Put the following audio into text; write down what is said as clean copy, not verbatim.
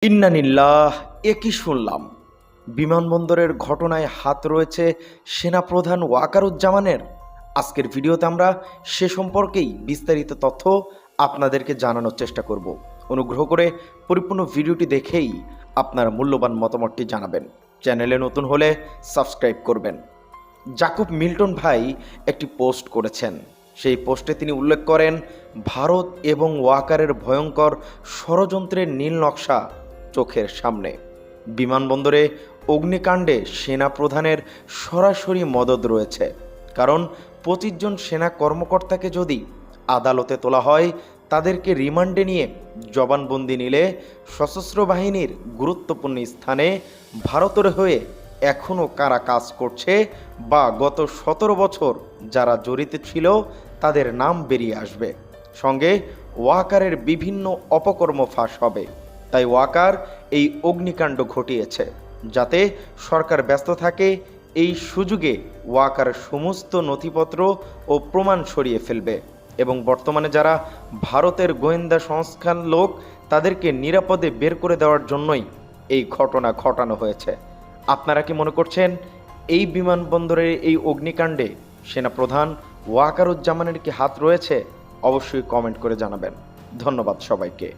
ইন্নানিল্লাহ। একই শুনলাম, বিমানবন্দরের ঘটনায় হাত রয়েছে সেনাপ্রধান ওয়াকারুজ্জামানের। আজকের ভিডিওতে আমরা সে সম্পর্কেই বিস্তারিত তথ্য আপনাদেরকে জানানোর চেষ্টা করব। অনুগ্রহ করে পরিপূর্ণ ভিডিওটি দেখেই আপনার মূল্যবান মতামতটি জানাবেন। চ্যানেলে নতুন হলে সাবস্ক্রাইব করবেন। জাকব মিল্টন ভাই একটি পোস্ট করেছেন। সেই পোস্টে তিনি উল্লেখ করেন, ভারত এবং ওয়াকারের ভয়ঙ্কর ষড়যন্ত্রের নীল নকশা চোখের সামনে। বিমানবন্দরে অগ্নিকাণ্ডে সেনা প্রধানের সরাসরি মদদ রয়েছে, কারণ 25 জন সেনা কর্মকর্তাকে যদি আদালতে তোলা হয়, তাদেরকে রিমান্ডে নিয়ে জবানবন্দি নিলে সশস্ত্র বাহিনীর গুরুত্বপূর্ণ স্থানে ভারতের হয়ে এখনও কারা কাজ করছে বা গত 17 বছর যারা জড়িত ছিল তাদের নাম বেরিয়ে আসবে। সঙ্গে ওয়াকারের বিভিন্ন অপকর্ম ফাঁস হবে। তাই ওয়াকার এই অগ্নিকাণ্ড ঘটিয়েছে, যাতে সরকার ব্যস্ত থাকে। এই সুযোগে ওয়াকার সমস্ত নথিপত্র ও প্রমাণ সরিয়ে ফেলবে এবং বর্তমানে যারা ভারতের গোয়েন্দা সংস্থার লোক, তাদেরকে নিরাপদে বের করে দেওয়ার জন্যই এই ঘটনা ঘটানো হয়েছে। আপনারা কি মনে করছেন এই বিমানবন্দরের এই অগ্নিকাণ্ডে সেনাপ্রধান ওয়াকারুজ্জামানের কি হাত রয়েছে? অবশ্যই কমেন্ট করে জানাবেন। ধন্যবাদ সবাইকে।